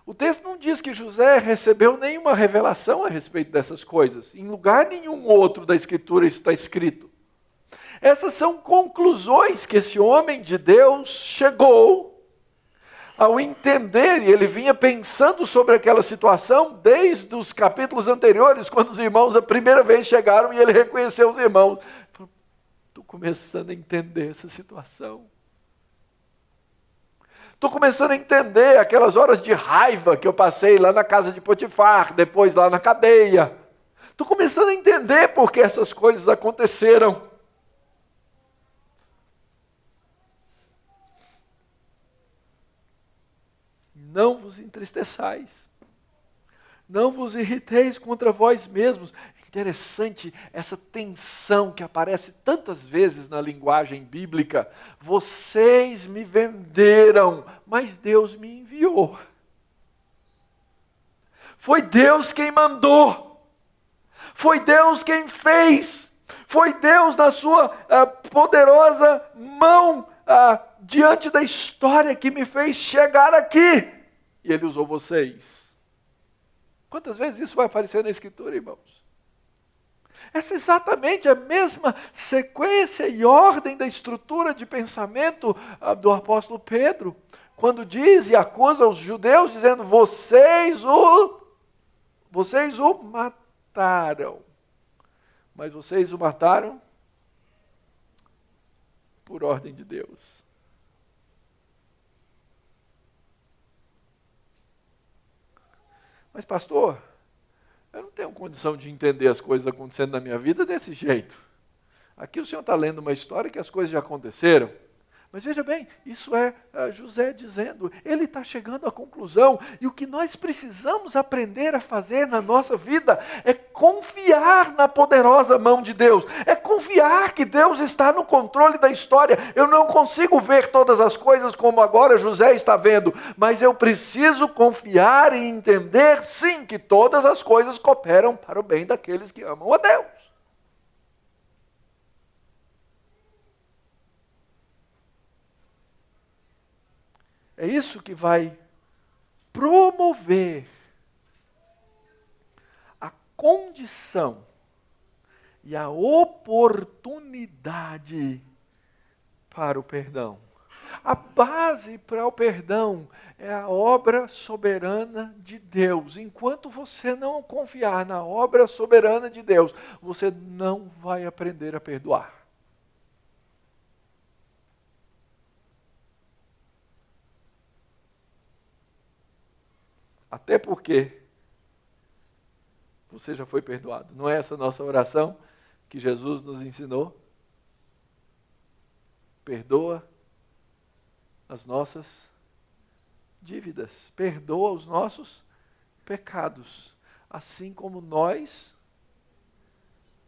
Speaker 1: O texto não diz que José recebeu nenhuma revelação a respeito dessas coisas. Em lugar nenhum outro da Escritura isso está escrito. Essas são conclusões que esse homem de Deus chegou ao entender, e ele vinha pensando sobre aquela situação desde os capítulos anteriores, quando os irmãos a primeira vez chegaram e ele reconheceu os irmãos. Estou começando a entender essa situação. Estou começando a entender aquelas horas de raiva que eu passei lá na casa de Potifar, depois lá na cadeia. Estou começando a entender por que essas coisas aconteceram. Não vos entristeçais. Não vos irriteis contra vós mesmos. Interessante essa tensão que aparece tantas vezes na linguagem bíblica. Vocês me venderam, mas Deus me enviou. Foi Deus quem mandou. Foi Deus quem fez. Foi Deus na sua poderosa mão diante da história que me fez chegar aqui. E Ele usou vocês. Quantas vezes isso vai aparecer na Escritura, irmãos? Essa é exatamente a mesma sequência e ordem da estrutura de pensamento do apóstolo Pedro, quando diz e acusa os judeus, dizendo: vocês o mataram. Mas vocês o mataram por ordem de Deus. Mas pastor, eu não tenho condição de entender as coisas acontecendo na minha vida desse jeito. Aqui o senhor está lendo uma história que as coisas já aconteceram. Mas veja bem, isso é José dizendo, ele está chegando à conclusão, e o que nós precisamos aprender a fazer na nossa vida é confiar na poderosa mão de Deus, é confiar que Deus está no controle da história. Eu não consigo ver todas as coisas como agora José está vendo, mas eu preciso confiar e entender, sim, que todas as coisas cooperam para o bem daqueles que amam a Deus. É isso que vai promover a condição e a oportunidade para o perdão. A base para o perdão é a obra soberana de Deus. Enquanto você não confiar na obra soberana de Deus, você não vai aprender a perdoar. Até porque você já foi perdoado. Não é essa nossa oração que Jesus nos ensinou? Perdoa as nossas dívidas. Perdoa os nossos pecados. Assim como nós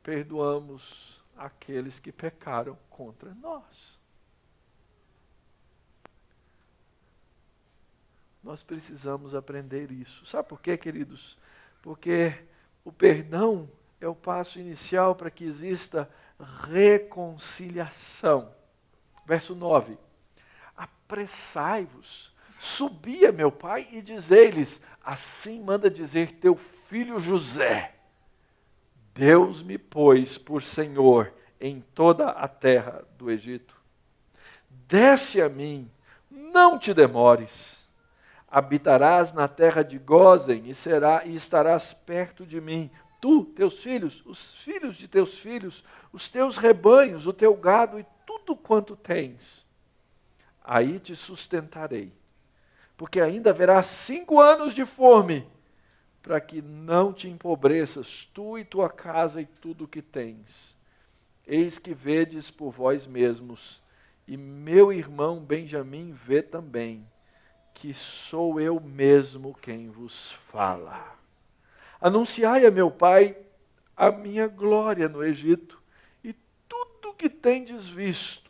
Speaker 1: perdoamos aqueles que pecaram contra nós. Nós precisamos aprender isso. Sabe por quê, queridos? Porque o perdão é o passo inicial para que exista reconciliação. Verso 9. Apressai-vos, subi a meu pai e dizei-lhes, assim manda dizer teu filho José, Deus me pôs por Senhor em toda a terra do Egito. Desce a mim, não te demores. Habitarás na terra de Gósen e estarás perto de mim. Tu, teus filhos, os filhos de teus filhos, os teus rebanhos, o teu gado e tudo quanto tens. Aí te sustentarei, porque ainda haverá 5 anos de fome, para que não te empobreças, tu e tua casa e tudo o que tens. Eis que vedes por vós mesmos, e meu irmão Benjamim vê também, que sou eu mesmo quem vos fala. Anunciai a meu pai a minha glória no Egito, e tudo que tendes visto.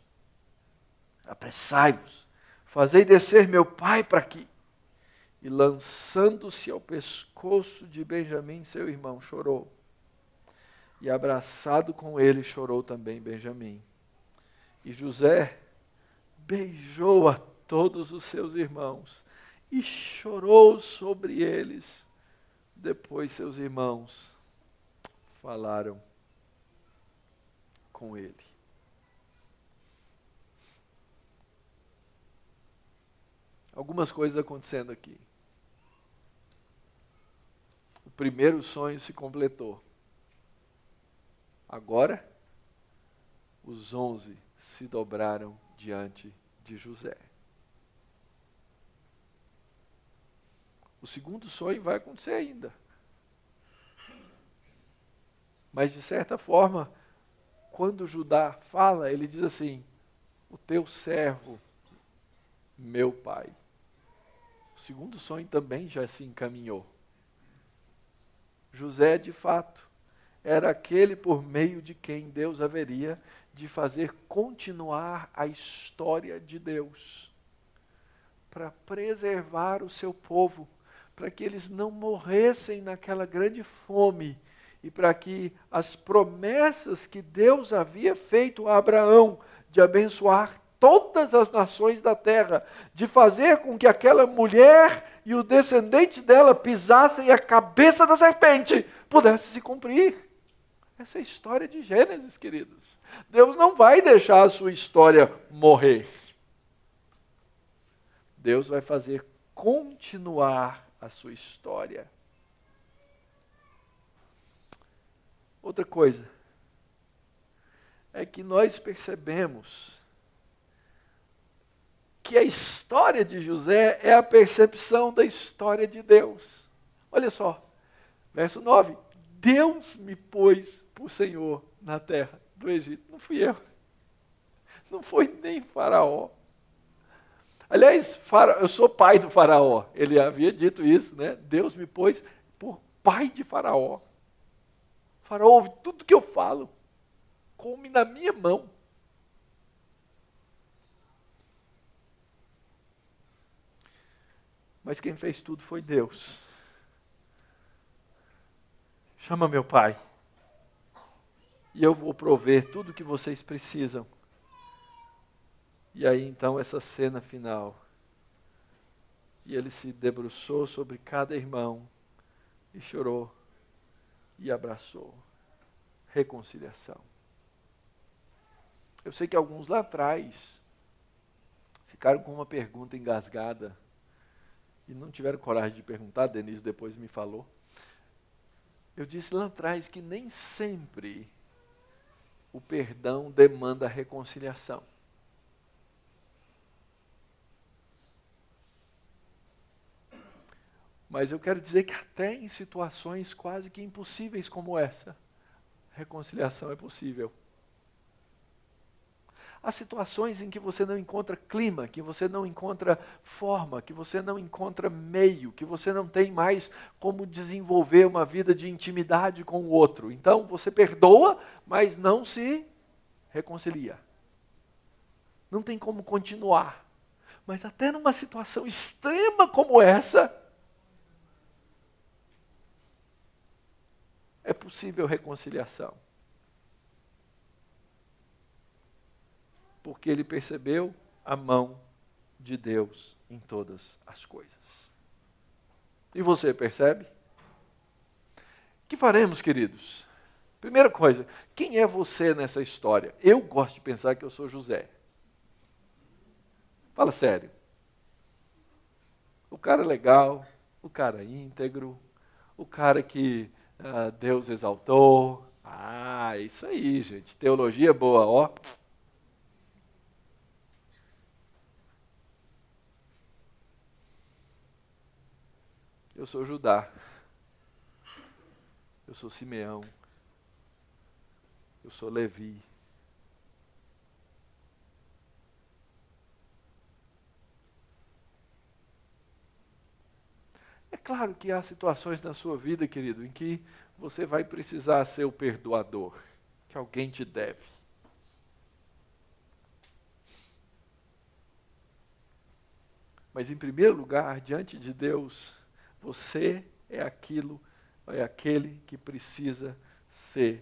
Speaker 1: Apressai-vos, fazei descer meu pai para aqui. E lançando-se ao pescoço de Benjamim, seu irmão, chorou. E abraçado com ele, chorou também Benjamim. E José beijou a todos os seus irmãos e chorou sobre eles. Depois seus irmãos falaram com ele. Algumas coisas acontecendo aqui. O primeiro sonho se completou. Agora, os 11 se dobraram diante de José. O segundo sonho vai acontecer ainda. Mas, de certa forma, quando Judá fala, ele diz assim, o teu servo, meu pai. O segundo sonho também já se encaminhou. José, de fato, era aquele por meio de quem Deus haveria de fazer continuar a história de Deus, para preservar o seu povo, para que eles não morressem naquela grande fome, e para que as promessas que Deus havia feito a Abraão, de abençoar todas as nações da terra, de fazer com que aquela mulher e o descendente dela pisassem a cabeça da serpente, pudesse se cumprir. Essa é a história de Gênesis, queridos. Deus não vai deixar a sua história morrer. Deus vai fazer continuar a sua história. Outra coisa é que nós percebemos que a história de José é a percepção da história de Deus. Olha só, verso 9. Deus me pôs por Senhor na terra do Egito. Não fui eu. Não foi nem Faraó. Aliás, eu sou pai do Faraó. Ele havia dito isso, né? Deus me pôs por pai de Faraó. Faraó ouve tudo que eu falo. Come na minha mão. Mas quem fez tudo foi Deus. Chama meu pai. E eu vou prover tudo o que vocês precisam. E aí então essa cena final. E ele se debruçou sobre cada irmão e chorou e abraçou. Reconciliação. Eu sei que alguns lá atrás ficaram com uma pergunta engasgada e não tiveram coragem de perguntar, Denise depois me falou. Eu disse lá atrás que nem sempre o perdão demanda reconciliação. Mas eu quero dizer que até em situações quase que impossíveis como essa, reconciliação é possível. Há situações em que você não encontra clima, que você não encontra forma, que você não encontra meio, que você não tem mais como desenvolver uma vida de intimidade com o outro. Então você perdoa, mas não se reconcilia. Não tem como continuar. Mas até numa situação extrema como essa, é possível reconciliação. Porque ele percebeu a mão de Deus em todas as coisas. E você percebe? O que faremos, queridos? Primeira coisa, quem é você nessa história? Eu gosto de pensar que eu sou José. Fala sério. O cara legal, o cara íntegro, o cara que Deus exaltou. Isso aí, gente. Teologia boa, ó. Eu sou Judá. Eu sou Simeão. Eu sou Levi. É claro que há situações na sua vida, querido, em que você vai precisar ser o perdoador, que alguém te deve. Mas em primeiro lugar, diante de Deus, você é aquele que precisa ser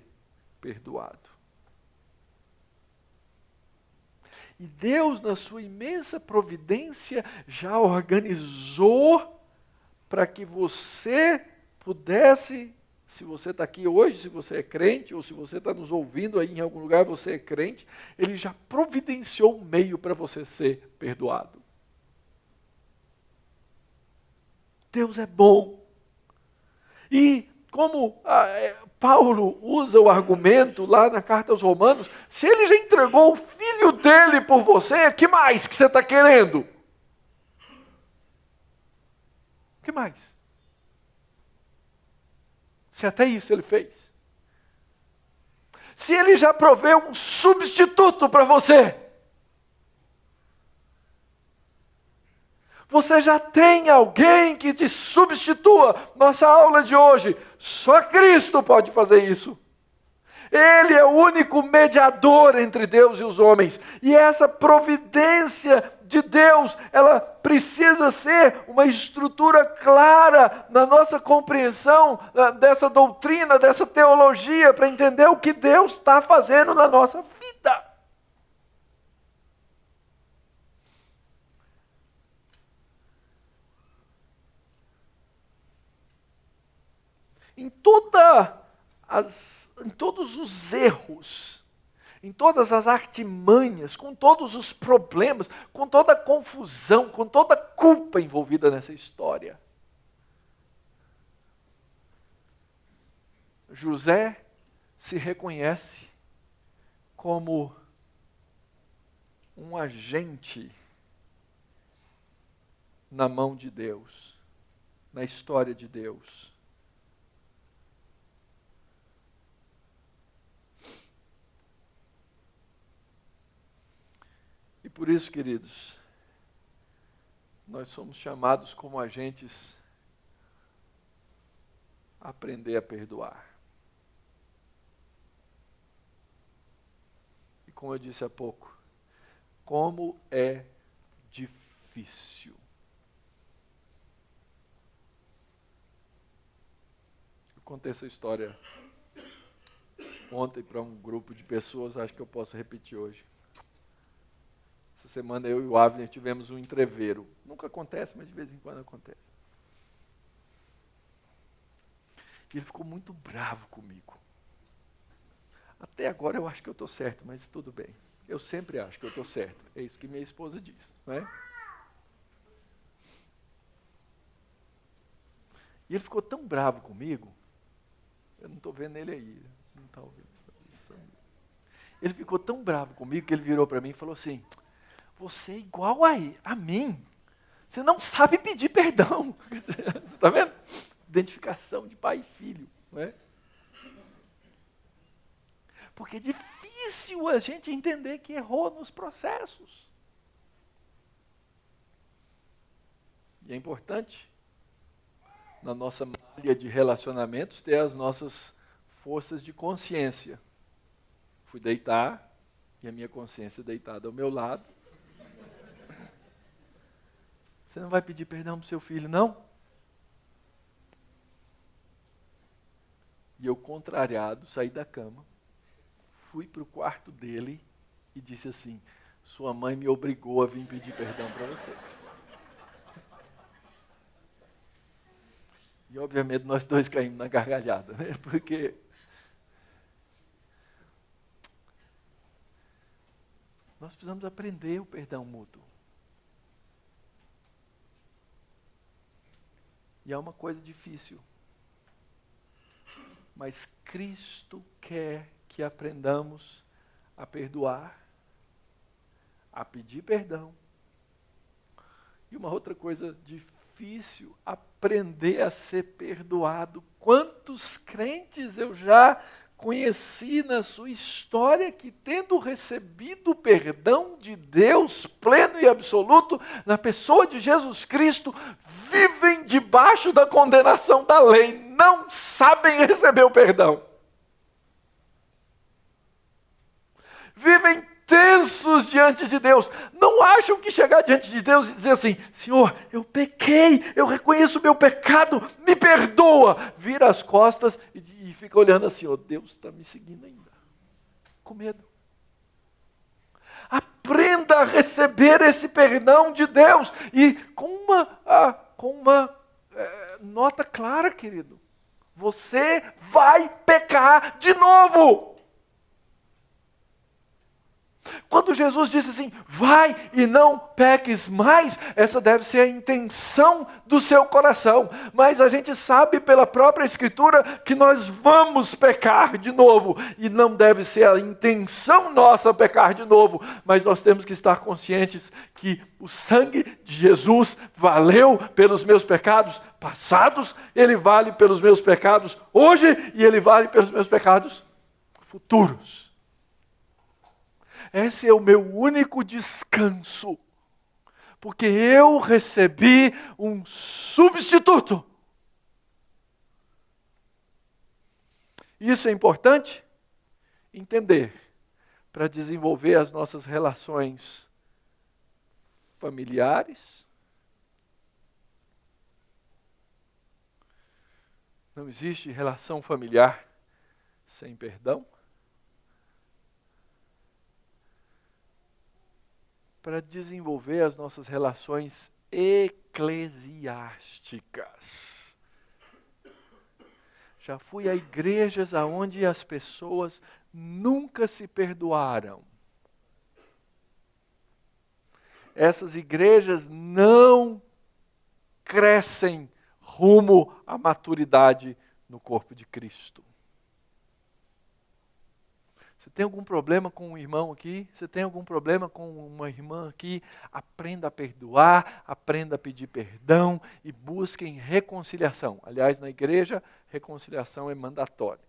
Speaker 1: perdoado. E Deus, na sua imensa providência, já organizou para que você pudesse, se você está aqui hoje, se você é crente, ou se você está nos ouvindo aí em algum lugar, você é crente, Ele já providenciou um meio para você ser perdoado. Deus é bom. E como Paulo usa o argumento lá na carta aos Romanos, se ele já entregou o filho dele por você, que mais que você está querendo? O que mais? Se até isso ele fez. Se ele já proveu um substituto para você, você já tem alguém que te substitua. Nossa aula de hoje, só Cristo pode fazer isso. Ele é o único mediador entre Deus e os homens. E essa providência de Deus, ela precisa ser uma estrutura clara na nossa compreensão dessa doutrina, dessa teologia, para entender o que Deus está fazendo na nossa vida. Em todas as em todos os erros, em todas as artimanhas, com todos os problemas, com toda a confusão, com toda a culpa envolvida nessa história. José se reconhece como um agente na mão de Deus, na história de Deus. E por isso, queridos, nós somos chamados como agentes a aprender a perdoar. E como eu disse há pouco, como é difícil. Eu contei essa história ontem para um grupo de pessoas, acho que eu posso repetir hoje. Essa semana eu e o Avner tivemos um entreveiro. Nunca acontece, mas de vez em quando acontece. E ele ficou muito bravo comigo. Até agora eu acho que eu estou certo, mas tudo bem. Eu sempre acho que eu estou certo. É isso que minha esposa diz, não é? E ele ficou tão bravo comigo, eu não estou vendo ele aí, não está ouvindo. Ele ficou tão bravo comigo que ele virou para mim e falou assim: você é igual a mim, você não sabe pedir perdão. Está vendo? Identificação de pai e filho, não é? Porque é difícil a gente entender que errou nos processos. E é importante, na nossa malha de relacionamentos, ter as nossas forças de consciência. Fui deitar, e a minha consciência deitada ao meu lado. Você não vai pedir perdão para o seu filho, não? E eu, contrariado, saí da cama, fui para o quarto dele e disse assim: sua mãe me obrigou a vir pedir perdão para você. E obviamente nós dois caímos na gargalhada, né? Porque nós precisamos aprender o perdão mútuo. E é uma coisa difícil. Mas Cristo quer que aprendamos a perdoar, a pedir perdão. E uma outra coisa difícil, aprender a ser perdoado. Quantos crentes eu já conheci na sua história que, tendo recebido o perdão de Deus pleno e absoluto na pessoa de Jesus Cristo, vivem debaixo da condenação da lei, não sabem receber o perdão. Vivem tensos diante de Deus, não acham que chegar diante de Deus e dizer assim: Senhor, eu pequei, eu reconheço o meu pecado, me perdoa. Vira as costas e fica olhando assim: oh, Deus está me seguindo ainda, com medo. Aprenda a receber esse perdão de Deus, e com uma nota clara, querido: você vai pecar de novo. Quando Jesus disse assim: vai e não peques mais, essa deve ser a intenção do seu coração. Mas a gente sabe pela própria Escritura que nós vamos pecar de novo. E não deve ser a intenção nossa pecar de novo. Mas nós temos que estar conscientes que o sangue de Jesus valeu pelos meus pecados passados, ele vale pelos meus pecados hoje e ele vale pelos meus pecados futuros. Esse é o meu único descanso, porque eu recebi um substituto. Isso é importante entender para desenvolver as nossas relações familiares. Não existe relação familiar sem perdão. Para desenvolver as nossas relações eclesiásticas. Já fui a igrejas onde as pessoas nunca se perdoaram. Essas igrejas não crescem rumo à maturidade no corpo de Cristo. Você tem algum problema com um irmão aqui? Você tem algum problema com uma irmã aqui? Aprenda a perdoar, aprenda a pedir perdão e busquem reconciliação. Aliás, na igreja, reconciliação é mandatória.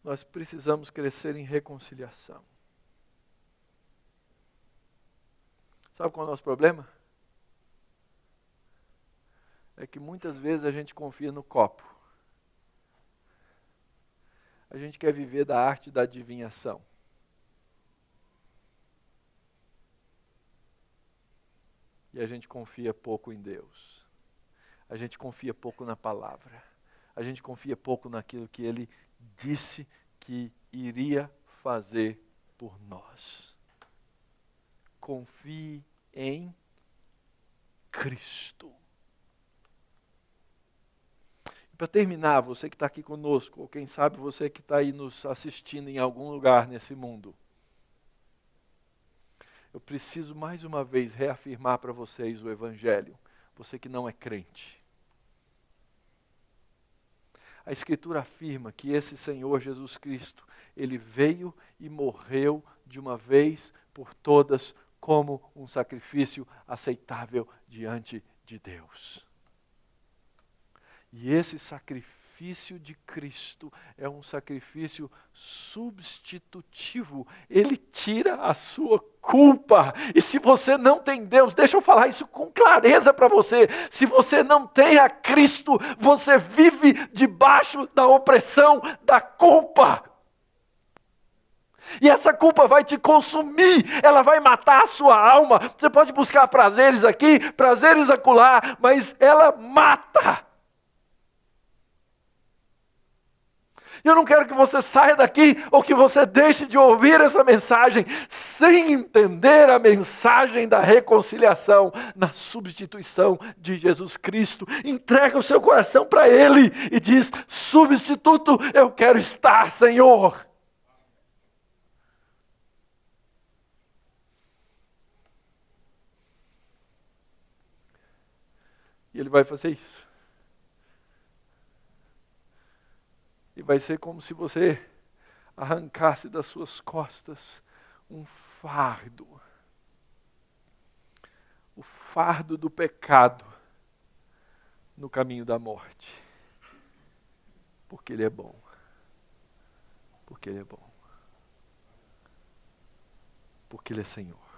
Speaker 1: Nós precisamos crescer em reconciliação. Sabe qual é o nosso problema? É que muitas vezes a gente confia no copo. A gente quer viver da arte da adivinhação. E a gente confia pouco em Deus. A gente confia pouco na palavra. A gente confia pouco naquilo que Ele disse que iria fazer por nós. Confie em Cristo. Para terminar, você que está aqui conosco, ou quem sabe você que está aí nos assistindo em algum lugar nesse mundo, eu preciso mais uma vez reafirmar para vocês o Evangelho, você que não é crente. A Escritura afirma que esse Senhor Jesus Cristo, Ele veio e morreu de uma vez por todas como um sacrifício aceitável diante de Deus. E esse sacrifício de Cristo é um sacrifício substitutivo. Ele tira a sua culpa. E se você não tem Deus, deixa eu falar isso com clareza para você. Se você não tem a Cristo, você vive debaixo da opressão da culpa. E essa culpa vai te consumir, ela vai matar a sua alma. Você pode buscar prazeres aqui, prazeres acolá, mas ela mata. Eu não quero que você saia daqui ou que você deixe de ouvir essa mensagem sem entender a mensagem da reconciliação na substituição de Jesus Cristo. Entrega o seu coração para Ele e diz: substituto, eu quero estar, Senhor. E Ele vai fazer isso. E vai ser como se você arrancasse das suas costas um fardo. O fardo do pecado no caminho da morte. Porque Ele é bom. Porque Ele é bom. Porque Ele é Senhor.